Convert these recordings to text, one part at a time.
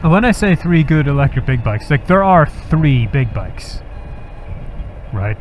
And when I say 3 good electric big bikes, like there are 3 big bikes, right?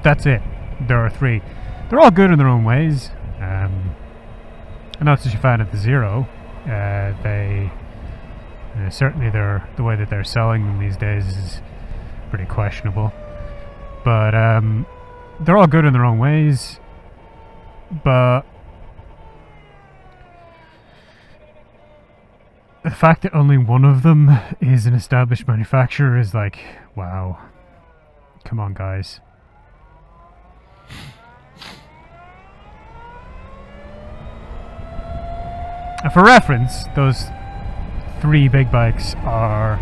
That's it. There are 3. They're all good in their own ways. I'm not such a fan of the Zero. They certainly the way that they're selling them these days is pretty questionable. But they're all good in their own ways. But the fact that only one of them is an established manufacturer is like, wow. Come on, guys. And for reference, those 3 big bikes are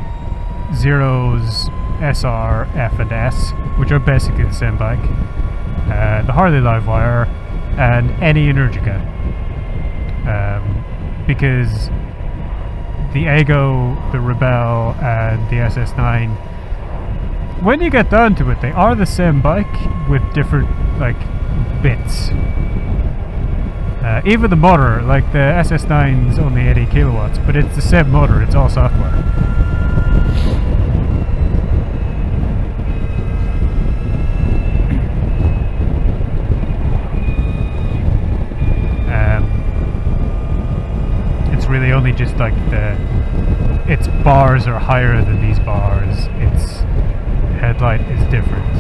Zero's SR, F and S, which are basically the same bike. The Harley Livewire and any Energica. Because the Ego, the Ribelle and the SS9, when you get down to it, they are the same bike with different, like, bits. Even the motor, like the SS9 is only 80 kilowatts, but it's the same motor, it's all software. It's really only just like its bars are higher than these bars, its headlight is different,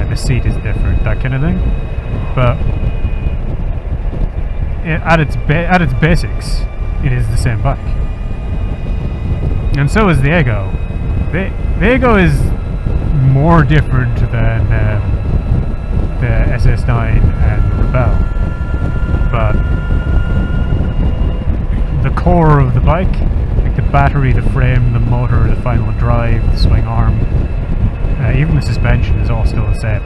the seat is different, that kind of thing. But at its basics, it is the same bike, and so is the Ego. The Ego is more different than the SS9 and the Ribelle, but the core of the bike, like the battery, the frame, the motor, the final drive, the swing arm, even the suspension is all still the same.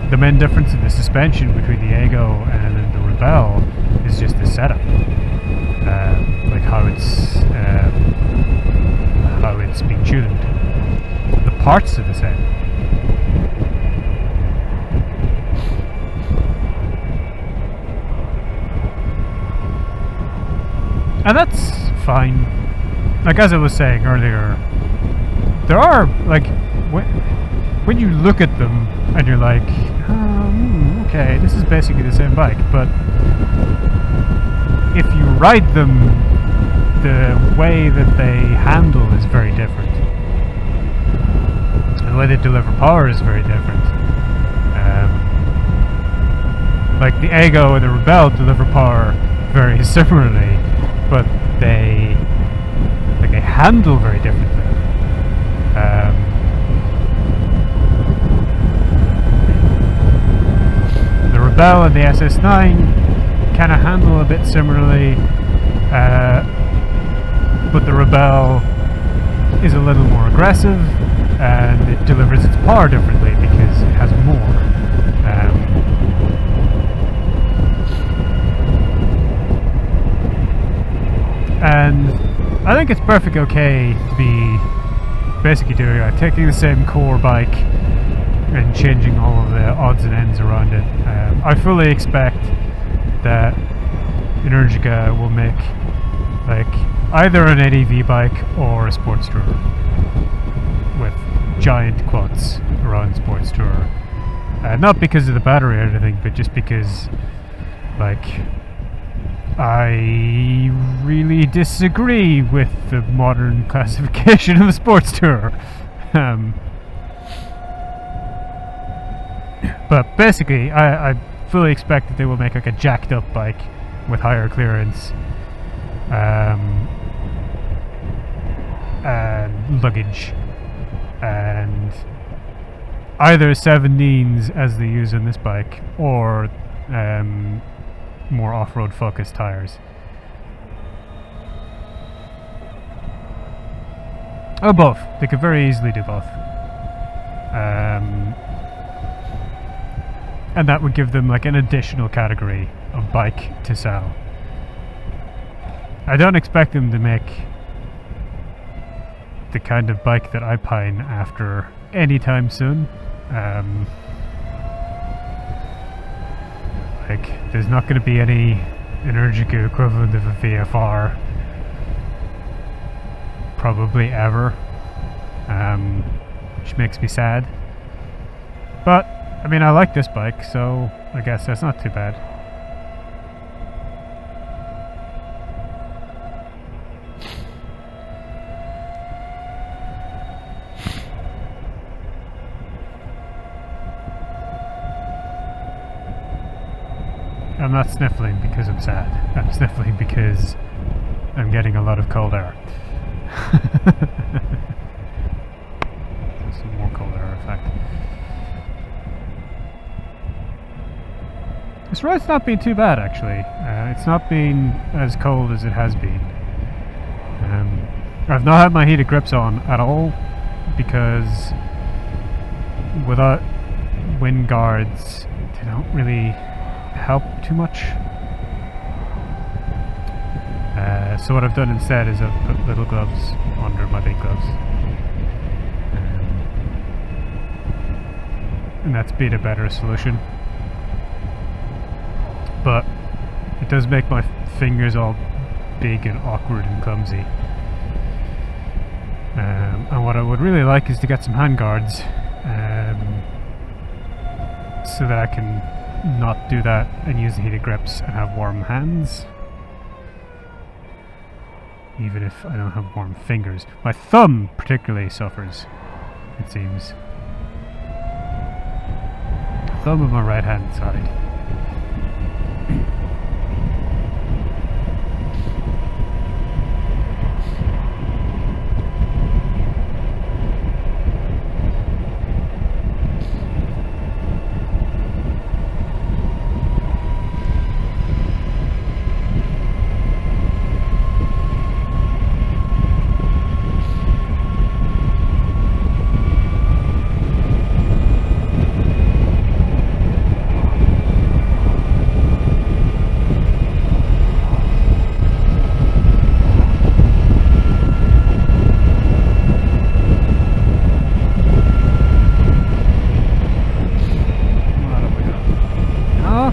The main difference in the suspension between the Ego and the Ribelle is just the setup, like how it's been tuned. The parts are the same. And that's fine. Like as I was saying earlier, there are, like, when you look at them and you're like, okay, this is basically the same bike, but if you ride them, the way that they handle is very different. And the way they deliver power is very different. Like the Ego and the Ribelle deliver power very similarly, but they handle very differently. The Ribelle and the SS9 kind of handle a bit similarly, but the Ribelle is a little more aggressive and it delivers its power differently because it has more. And I think it's perfectly okay to be basically doing that, taking the same core bike and changing all of the odds and ends around it. I fully expect that Energica will make like either an ADV bike or a sports tourer with giant quads around sports tourer. Not because of the battery or anything, but just because, like, I really disagree with the modern classification of a sports tourer. But basically, I fully expect that they will make like a jacked up bike with higher clearance and luggage, and either 17s as they use on this bike, or more off-road focused tires. Or both. They could very easily do both. And that would give them like an additional category of bike to sell. I don't expect them to make the kind of bike that I pine after anytime soon. Like, there's not going to be any Energica equivalent of a VFR probably ever, which makes me sad. But I mean, I like this bike, so I guess that's not too bad. I'm not sniffling because I'm sad. I'm sniffling because I'm getting a lot of cold air. Some more cold air, in fact. This ride's not been too bad, actually. It's not been as cold as it has been. I've not had my heated grips on at all because without wind guards, they don't really help too much. So what I've done instead is I've put little gloves under my big gloves, and that's been a better solution. But it does make my fingers all big and awkward and clumsy. And what I would really like is to get some hand guards, so that I can not do that and use the heated grips and have warm hands, even if I don't have warm fingers. My thumb particularly suffers, it seems. Thumb on my right hand side.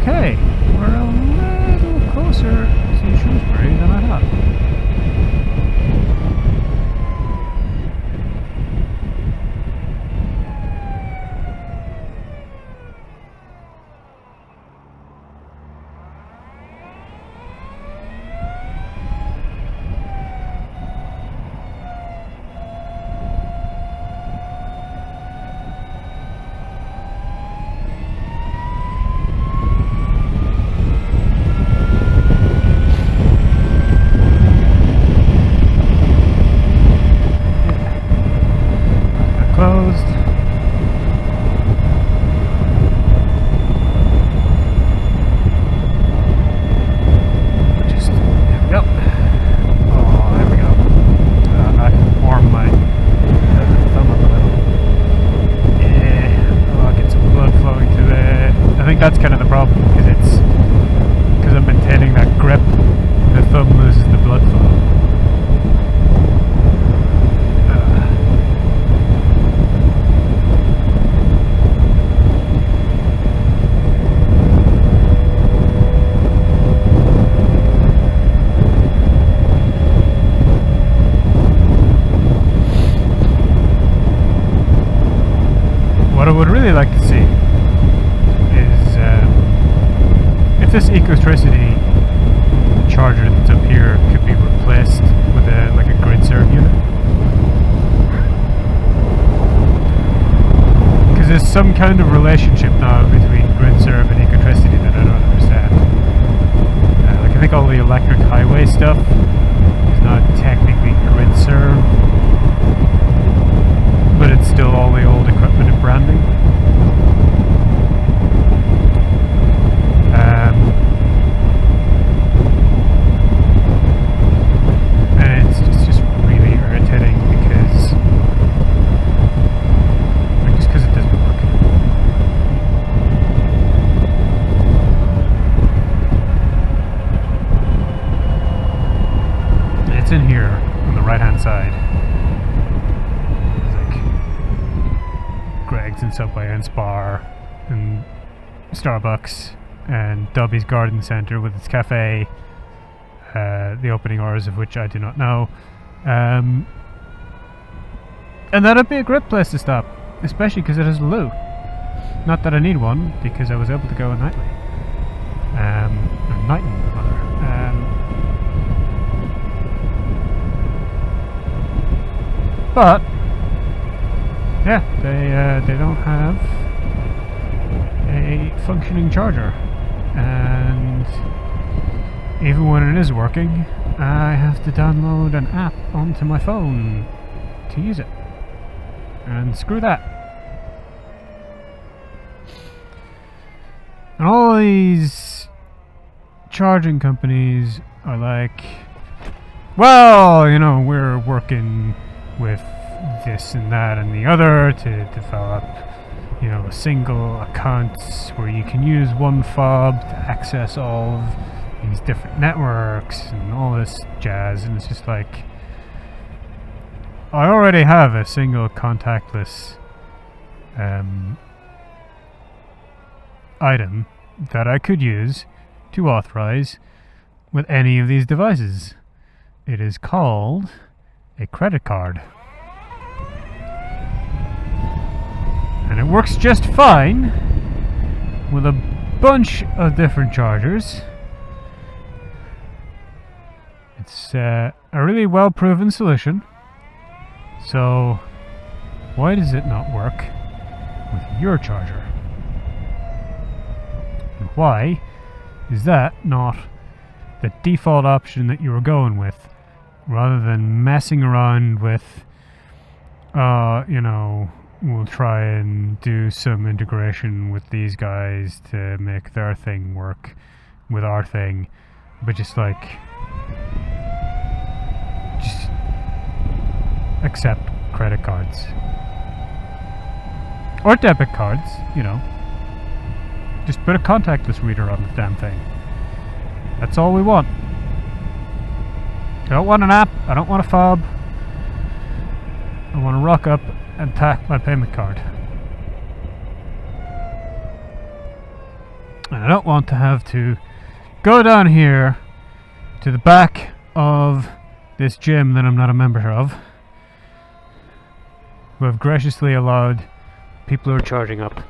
Okay, we're a little closer to Shrewsbury than I thought. Closed. Just, there we go. Oh, there we go. I can warm my thumb up a little. Yeah, I'll get some blood flowing to there. I think that's kind of the problem, because I'm maintaining that grip, the thumb loses the blood flow. What I would really like to see is if this Ecotricity charger that's up here could be replaced with like a grid serve unit, because there's some kind of relationship now between grid serve and Ecotricity that I don't understand. Like I think all the electric highway stuff is now technically grid serve, but it's still all the old equipment and branding. And it's just really irritating because it doesn't work. It's in here on the right hand side. And Subway and Spar and Starbucks and Dobby's Garden Centre with its cafe, the opening hours of which I do not know. And that'd be a great place to stop, especially because it has a loo. Not that I need one, because I was able to go nightly. Or nighting, rather. But yeah, they don't have a functioning charger, and even when it is working, I have to download an app onto my phone to use it. And screw that. And all these charging companies are like, well, you know, we're working with this and that and the other to develop, you know, single accounts where you can use one fob to access all of these different networks and all this jazz. And it's just like, I already have a single contactless item that I could use to authorize with any of these devices. It is called a credit card. And it works just fine with a bunch of different chargers. It's a really well proven solution. So why does it not work with your charger? And why is that not the default option that you were going with, rather than messing around with, you know, we'll try and do some integration with these guys to make their thing work with our thing, but just accept credit cards or debit cards, you know. Just put a contactless reader on the damn thing. That's all we want. I don't want an app, I don't want a fob. I want to rock up and tap my payment card. And I don't want to have to go down here to the back of this gym that I'm not a member of, who have graciously allowed people who are charging up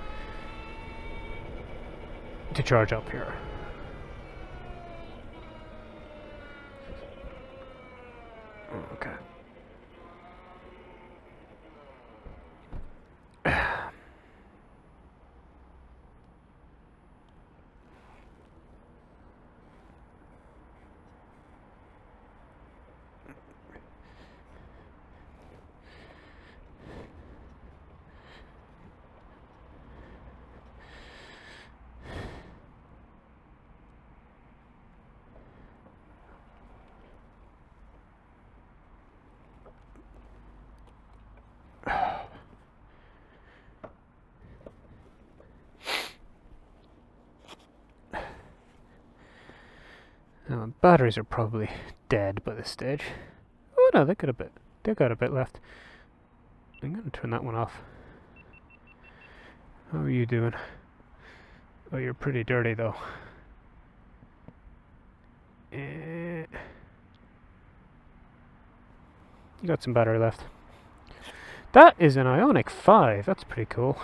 to charge up here. Okay. Now, batteries are probably dead by this stage. Oh no, they got a bit left. I'm gonna turn that one off. How are you doing? Oh, you're pretty dirty though. You got some battery left. That is an Ioniq 5. That's pretty cool.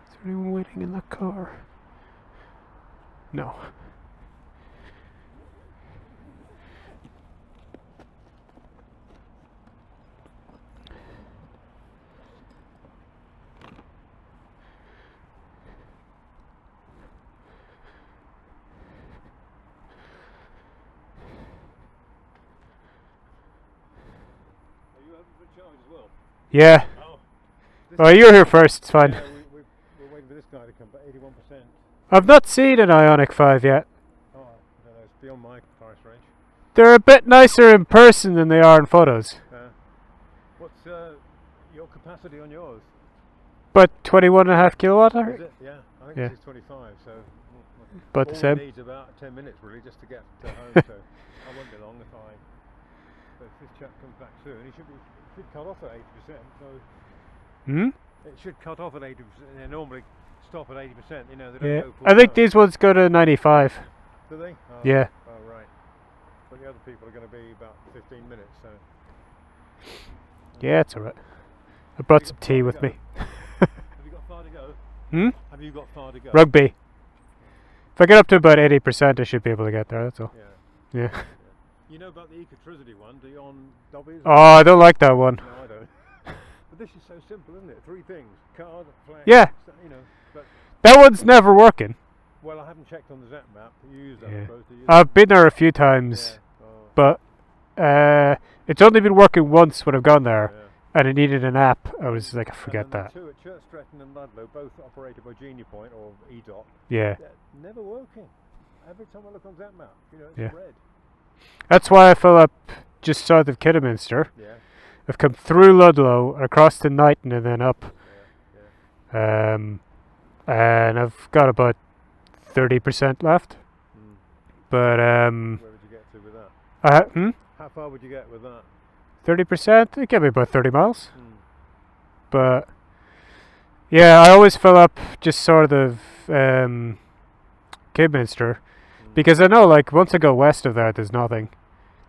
Is there anyone waiting in that car? No. As well? Yeah. Oh, you're here first, it's fine. Yeah, we're waiting for this guy to come back, 81%. I've not seen an Ioniq 5 yet. Oh, I don't know, it's beyond my price range. They're a bit nicer in person than they are in photos. What's your capacity on yours? But 21.5 kilowatt hour? Is it? Yeah, I think Yeah. this is 25, so About the all same. it needs about 10 minutes really just to get to home, so I won't be long if this chap comes back soon. He should cut off at 80%, so Hmm? it should cut off at 80%. They normally stop at 80%, you know, they Yeah. don't go full I think out. these ones go to 95. Do they? Oh, Yeah. oh, right. But the other people are going to be Yeah, it's alright. I brought some tea far with to me. Have you got far to go? Hmm? Have you got far to go? Rugby. If I get up to about 80%, I should be able to get there, that's all. Yeah. Yeah. You know about the ecotricity one? Do you on Dobbies? Oh, I don't like that one. No, I don't. But this is so simple, isn't it? 3 things: card, flash. Yeah. You know. But That one's never working. well, I haven't checked on the Zap map. You use that, Yeah. I suppose. Do you? I've been there a few times, Yeah. Oh, but it's only been working once when I've gone there, yeah. and it needed an app. I was like, forget And then that. the 2 at Church Stretton and Ludlow, both operated by Genie Point or EDOT. Yeah. They're never working. Every time I look on Zap map, it's Yeah. red. That's why I fill up just south of Kidderminster. Yeah. I've come through Ludlow, across to Knighton, and then up. Yeah. And I've got about 30% left. Mm. But Where would you get to with that? How far would you get with that? 30%? It can be about 30 miles. Mm. But yeah, I always fill up just sort of Kidderminster, because I know, like, once I go west of there, there's nothing.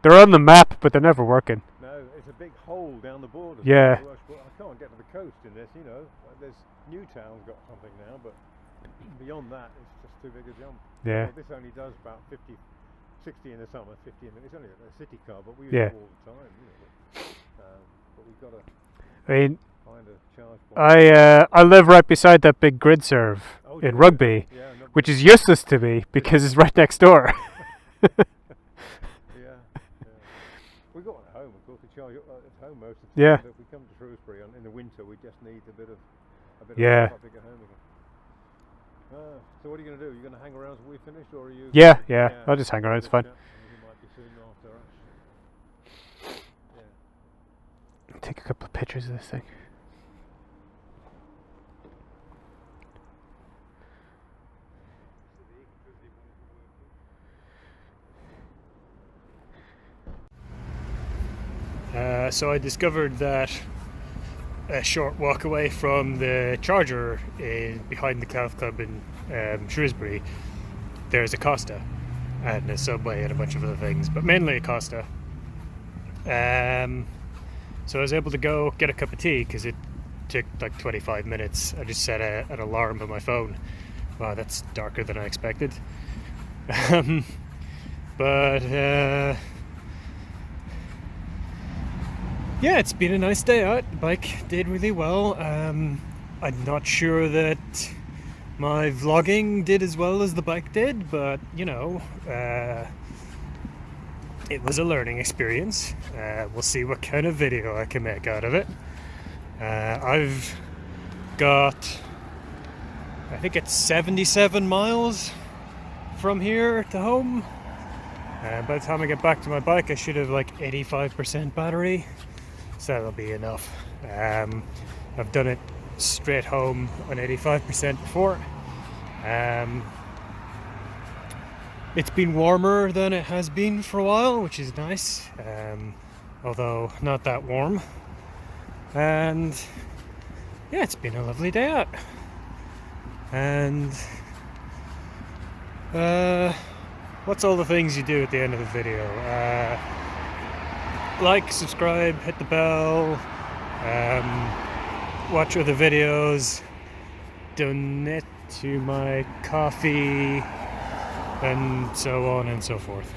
They're on the map, but they're never working. No, it's a big hole down the border. Yeah. Well, I can't get to the coast in this, There's Newtown's got something now, but beyond that, it's just too big a jump. Yeah. Well, this only does about 50, 60 in the summer, 50 in the... It's only a city car, but we use Yeah. it all the time, but we've got to I mean, find a charge point. I live right beside that big grid serve Oh, in do you? Rugby, Yeah, no, which is useless to me because it's right next door. yeah. We got one at home, of course. We charge at home most of the time. Yeah. But if we come to Shrewsbury in the winter, we just need a bit of Yeah. traffic at home again. So what are you going to do? Are you going to hang around till we finish, or are you? Yeah. I'll just hang around. It's fine. You might be soon after us. Yeah. Take a couple of pictures of this thing. So I discovered that a short walk away from the charger behind the Calf Club in Shrewsbury, there's a Costa and a Subway and a bunch of other things, but mainly a Costa. So I was able to go get a cup of tea because it took like 25 minutes. I just set an alarm on my phone. Wow, that's darker than I expected. But yeah, it's been a nice day out. The bike did really well. I'm not sure that my vlogging did as well as the bike did, but it was a learning experience. We'll see what kind of video I can make out of it. I've got, I think it's 77 miles from here to home. By the time I get back to my bike, I should have like 85% battery, so that'll be enough. I've done it straight home on 85% before. It's been warmer than it has been for a while, which is nice, although not that warm. And yeah, it's been a lovely day out. And what's all the things you do at the end of the video? Like, subscribe, hit the bell, watch other videos, donate to my coffee, and so on and so forth.